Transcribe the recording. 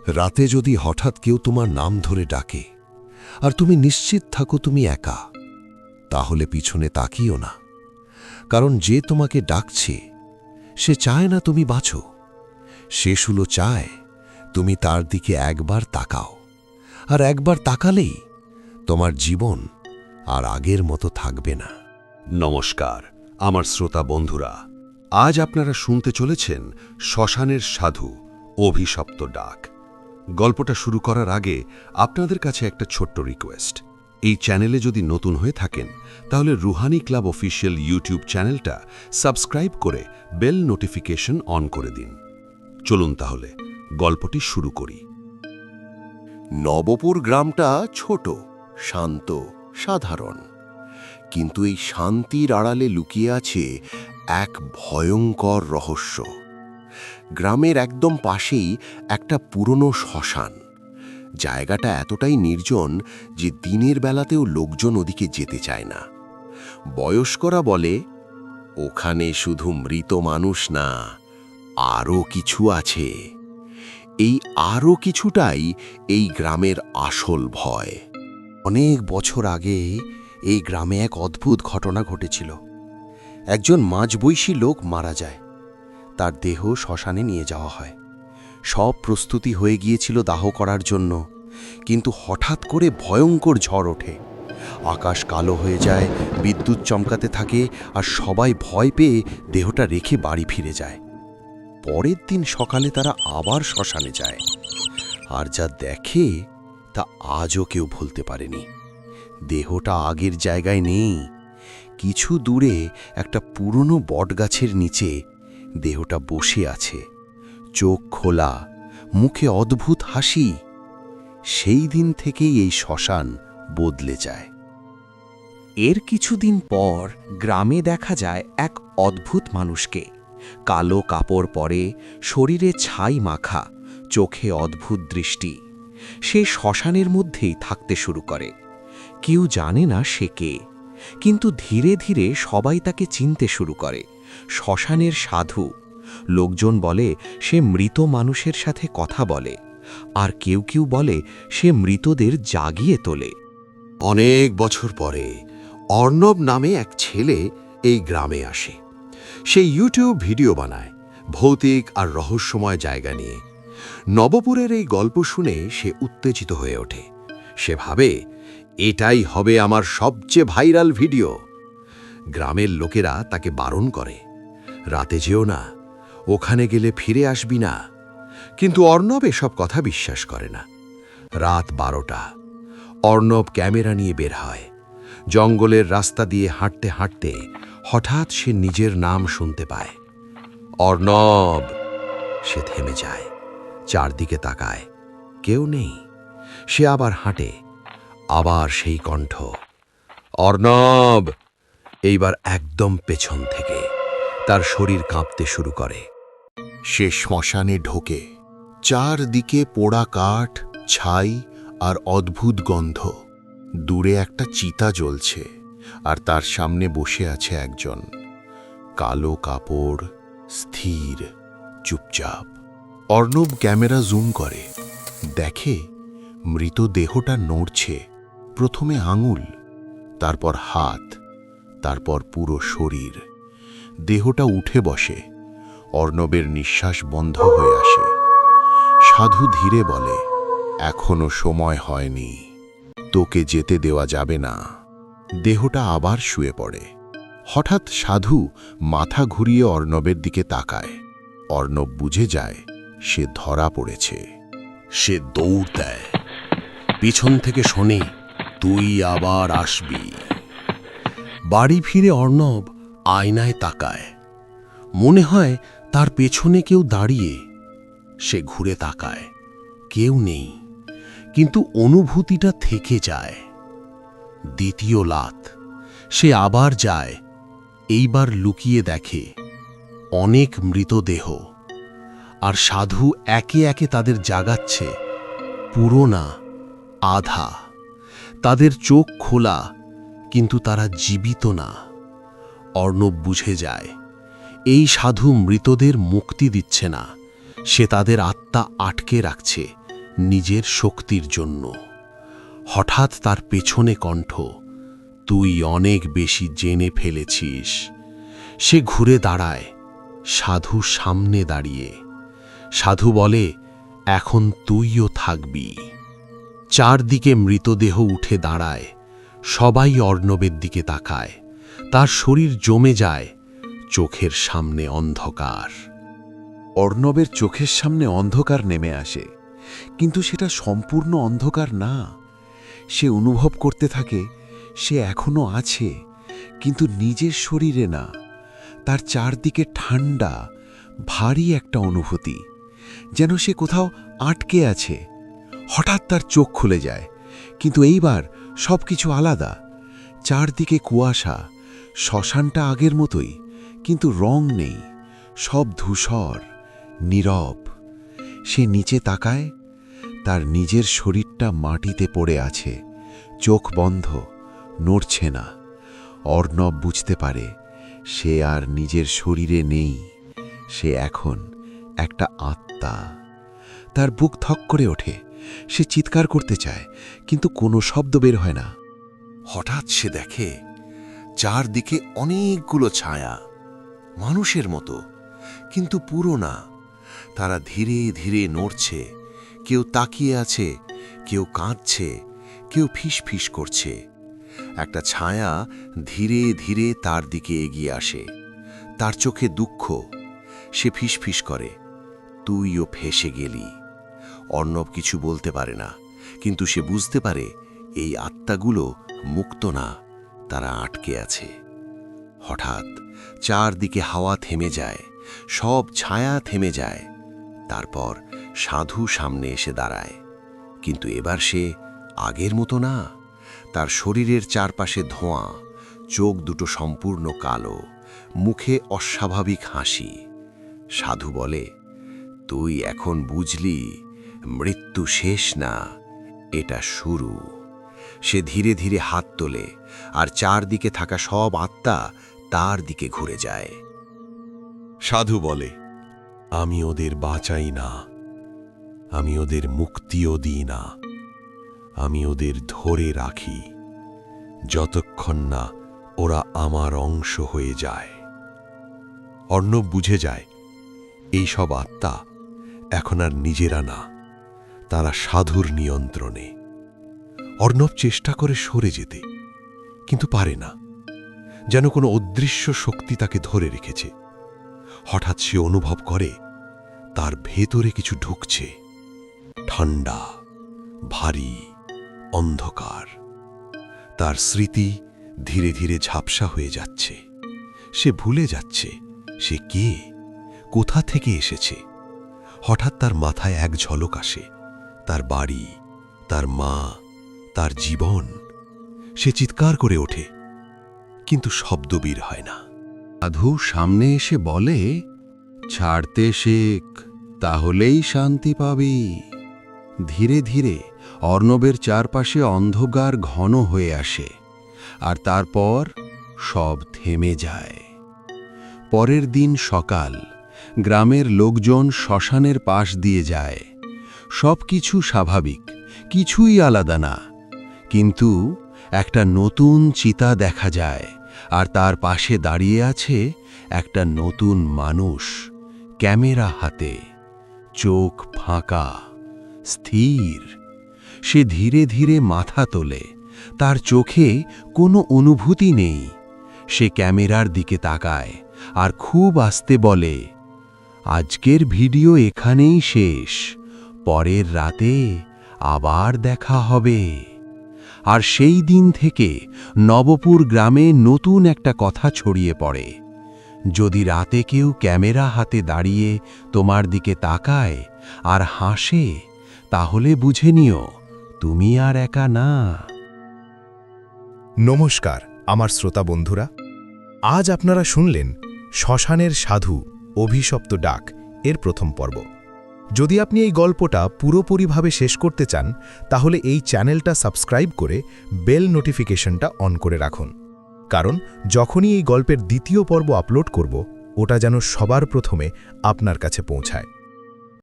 রাতে যদি হঠাৎ কেউ তোমার নাম ধরে ডাকে আর তুমি নিশ্চিত থাকো তুমি একা, তাহলে পিছনে তাকিও না, কারণ যে তোমাকে ডাকছে সে চায় না তুমি বাঁচো। সে শুধু চায় তুমি তার দিকে একবার তাকাও, আর একবার তাকালেই তোমার জীবন আর আগের মতো থাকবে না। নমস্কার আমার শ্রোতা বন্ধুরা, আজ আপনারা শুনতে চলেছেন শ্মশানের সাধু, অভিশপ্ত ডাক। গল্পটা শুরু করার আগে আপনাদের কাছে একটা ছোট্ট রিকোয়েস্ট। এই চ্যানেলে যদি নতুন হয়ে থাকেন তাহলে রুহানি ক্লাব অফিসিয়াল ইউটিউব চ্যানেলটা সাবস্ক্রাইব করে বেল নোটিফিকেশন অন করে দিন। চলুন তাহলে গল্পটি শুরু করি। নবপুর গ্রামটা ছোট, শান্ত, সাধারণ, কিন্তু এই শান্তির আড়ালে লুকিয়ে আছে এক ভয়ঙ্কর রহস্য। গ্রামের একদম পাশেই একটা পুরনো শ্মশান। জায়গাটা এতটাই নির্জন যে দিনের বেলাতেও লোকজন ওদিকে যেতে চায় না। বয়স্করা বলে, ওখানে শুধু মৃত মানুষ না, আরও কিছু আছে। এই আরও কিছুটাই এই গ্রামের আসল ভয়। অনেক বছর আগে এই গ্রামে এক অদ্ভুত ঘটনা ঘটেছিল। একজন মাঝবয়সী লোক মারা যায়। তার দেহ শ্মশানে নিয়ে যাওয়া হয়। সব প্রস্তুতি হয়ে গিয়েছিল দাহ করার জন্য, কিন্তু হঠাৎ করে ভয়ঙ্কর ঝড় ওঠে। আকাশ কালো হয়ে যায়, বিদ্যুৎ চমকাতে থাকে, আর সবাই ভয় পেয়ে দেহটা রেখে বাড়ি ফিরে যায়। পরের দিন সকালে তারা আবার শ্মশানে যায়, আর যা দেখে তা আজও কেউ ভুলতে পারেনি। দেহটা আগের জায়গায় নেই। কিছু দূরে একটা পুরনো বটগাছের নিচে দেহটা বসে আছে, চোখ খোলা, মুখে অদ্ভুত হাসি। সেই দিন থেকেই এই শ্মশান বদলে যায়। এর কিছুদিন পর গ্রামে দেখা যায় এক অদ্ভুত মানুষকে। কালো কাপড় পরে, শরীরে ছাই মাখা, চোখে অদ্ভুত দৃষ্টি। সে শ্মশানের মধ্যেই থাকতে শুরু করে। কেউ জানে না সে কে, কিন্তু ধীরে ধীরে সবাই তাকে চিনতে শুরু করে। শ্মশানের সাধু। লোকজন বলে সে মৃত মানুষের সাথে কথা বলে, আর কেউ কেউ বলে সে মৃতদের জাগিয়ে তোলে। অনেক বছর পরে অর্ণব নামে এক ছেলে এই গ্রামে আসে। সে ইউটিউব ভিডিও বানায় ভৌতিক আর রহস্যময় জায়গা নিয়ে। নবপুরের এই গল্প শুনে সে উত্তেজিত হয়ে ওঠে। সে ভাবে, এটাই হবে আমার সবচেয়ে ভাইরাল ভিডিও। গ্রামের লোকেরা তাকে বারণ করে, রাতে যেও না, ওখানে গেলে ফিরে আসবি না। কিন্তু অর্ণব এসব কথা বিশ্বাস করে না। রাত 12টা, অর্ণব ক্যামেরা নিয়ে বের হয়। জঙ্গলের রাস্তা দিয়ে হাঁটতে হাঁটতে হঠাৎ সে নিজের নাম শুনতে পায়, অর্ণব। সে থেমে যায়, চারদিকে তাকায়, কেউ নেই। সে আবার হাঁটে, আবার সেই কণ্ঠ, অর্ণব। এইবার একদম পেছন থেকে তার শরীর কাঁপতে শুরু করে। সে শ্মশানে ঢোকে। চারদিকে পোড়া কাঠ, ছাই আর অদ্ভুত গন্ধ। দূরে একটা চিতা জ্বলছে, আর তার সামনে বসে আছে একজন। কালো কাপড়, স্থির, চুপচাপ। অর্ণব ক্যামেরা জুম করে, দেখে মৃতদেহটা নড়ছে। প্রথমে আঙুল, তারপর হাত, তারপর পুরো শরীর। দেহটা উঠে বসে। অর্ণবের নিঃশ্বাস বন্ধ হয়ে আসে। সাধু ধীরে বলে, এখনো সময় হয়নি, তোকে যেতে দেওয়া যাবে না। দেহটা আবার শুয়ে পড়ে। হঠাৎ সাধু মাথা ঘুরিয়ে অর্ণবের দিকে তাকায়। অর্ণব বুঝে যায় সে ধরা পড়েছে। সে দৌড় দেয়। পিছন থেকে শোনে, তুই আবার আসবি। বাড়ি ফিরে অর্ণব আয়নায় তাকায়। মনে হয় তার পেছনে কেউ দাঁড়িয়ে। সে ঘুরে তাকায়, কেউ নেই, কিন্তু অনুভূতিটা থেকে যায়। দ্বিতীয় লাত, সে আবার যায়। এইবার লুকিয়ে দেখে অনেক মৃতদেহ, আর সাধু একে একে তাদের জাগাচ্ছে। পুরো না, আধা। তাদের চোখ খোলা, কিন্তু তারা জীবিত না। অর্ণব বুঝে যায়, এই সাধু মৃতদের মুক্তি দিচ্ছে না, সে তাদের আত্মা আটকে রাখছে, নিজের শক্তির জন্য। হঠাৎ তার পেছনে কণ্ঠ, তুই অনেক বেশি জেনে ফেলেছিস। সে ঘুরে দাঁড়ায়, সাধু সামনে দাঁড়িয়ে। সাধু বলে, এখন তুইও থাকবি। চারদিকে মৃতদেহ উঠে দাঁড়ায়, সবাই অর্ণবের দিকে তাকায়। তার শরীর জমে যায়, চোখের সামনে অন্ধকার। অর্ণবের চোখের সামনে অন্ধকার নেমে আসে, কিন্তু সেটা সম্পূর্ণ অন্ধকার না। সে অনুভব করতে থাকে সে এখনো আছে, কিন্তু নিজের শরীরে না। তার চারদিকে ঠান্ডা, ভারী একটা অনুভূতি, যেন সে কোথাও আটকে আছে। হঠাৎ তার চোখ খুলে যায়, কিন্তু এইবার সব কিছু আলাদা। চারদিকে কুয়াশা, শ্মশানটা আগের মতোই, কিন্তু রং নেই, সব ধূসর, নীরব। সে নিচে তাকায়, তার নিজের শরীরটা মাটিতে পড়ে আছে, চোখ বন্ধ, নড়ছে না। অর্ণব বুঝতে পারে সে আর নিজের শরীরে নেই, সে এখন একটা আত্মা। তার বুক ধক করে ওঠে, সে চিৎকার করতে চায়, কিন্তু কোনো শব্দ বের হয় না। হঠাৎ সে দেখে চারদিকে অনেকগুলো ছায়া, মানুষের মতো, কিন্তু পুরো না। তারা ধীরে ধীরে নড়ছে, কেউ তাকিয়ে আছে, কেউ কাঁদছে, কেউ ফিসফিস করছে। একটা ছায়া ধীরে ধীরে তার দিকে এগিয়ে আসে, তার চোখে দুঃখ। সে ফিসফিস করে, তুইও ফেঁসে গেলি। অর্ণব কিছু বলতে পারে না, কিন্তু সে বুঝতে পারে এই আত্মাগুলো মুক্ত না, তারা আটকে আছে। হঠাৎ চারদিকে হাওয়া থেমে যায়, সব ছায়া থেমে যায়। তারপর সাধু সামনে এসে দাঁড়ায়, কিন্তু এবার সে আগের মতো না। তার শরীরের চারপাশে ধোঁয়া, চোখ দুটো সম্পূর্ণ কালো, মুখে অস্বাভাবিক হাসি। সাধু বলে, তুই এখন বুঝলি মৃত্যু শেষ না, এটা শুরু। সে ধীরে ধীরে হাত তোলে, আর চারদিকে থাকা সব আত্মা তার দিকে ঘুরে যায়। সাধু বলে, আমি ওদের বাঁচাই না, আমি ওদের মুক্তিও দিই না, আমি ওদের ধরে রাখি, যতক্ষণ না ওরা আমার অংশ হয়ে যায়। অর্ণব বুঝে যায় এই সব আত্মা এখন আর নিজেরা না, তারা সাধুর নিয়ন্ত্রণে। অর্ণব চেষ্টা করে সরে যেতে, কিন্তু পারে না, যেন কোনো অদৃশ্য শক্তি তাকে ধরে রেখেছে। হঠাৎ সে অনুভব করে তার ভেতরে কিছু ঢুকছে, ঠান্ডা, ভারী, অন্ধকার। তার স্মৃতি ধীরে ধীরে ঝাপসা হয়ে যাচ্ছে। সে ভুলে যাচ্ছে সে কে, কোথা থেকে এসেছে। হঠাৎ তার মাথায় এক ঝলক আসে, তার বাড়ি, তার মা, তার জীবন। সে চিৎকার করে ওঠে, কিন্তু শব্দ বের হয় না। সাধু সামনে এসে বলে, ছাড়তে শেখ, তাহলেই শান্তি পাবি। ধীরে ধীরে অর্ণবের চারপাশে অন্ধকার ঘন হয়ে আসে, আর তারপর সব থেমে যায়। পরের দিন সকাল, গ্রামের লোকজন শ্মশানের পাশ দিয়ে যায়। সব কিছু স্বাভাবিক, কিছুই আলাদা না, কিন্তু একটা নতুন চিতা দেখা যায়, আর তার পাশে দাঁড়িয়ে আছে একটা নতুন মানুষ, ক্যামেরা হাতে, চোখ ফাঁকা, স্থির। সে ধীরে ধীরে মাথা তোলে, তার চোখে কোনো অনুভূতি নেই। সে ক্যামেরার দিকে তাকায় আর খুব আস্তে বলে, আজকের ভিডিও এখানেই শেষ, পরের রাতে আবার দেখা হবে। আর সেই দিন থেকে নবপুর গ্রামে নতুন একটা কথা ছড়িয়ে পড়ে, যদি রাতে কেউ ক্যামেরা হাতে দাঁড়িয়ে তোমার দিকে তাকায় আর হাসে, তাহলে বুঝে নিও তুমি আর একা না। নমস্কার আমার শ্রোতা বন্ধুরা, আজ আপনারা শুনলেন শ্মশানের সাধু অভিশপ্ত ডাক এর প্রথম পর্ব। যদি আপনি এই গল্পটা পুরোপুরিভাবে শেষ করতে চান, তাহলে এই চ্যানেলটা সাবস্ক্রাইব করে বেল নোটিফিকেশনটা অন করে রাখুন, কারণ যখনই এই গল্পের দ্বিতীয় পর্ব আপলোড করব, ওটা যেন সবার প্রথমে আপনার কাছে পৌঁছায়।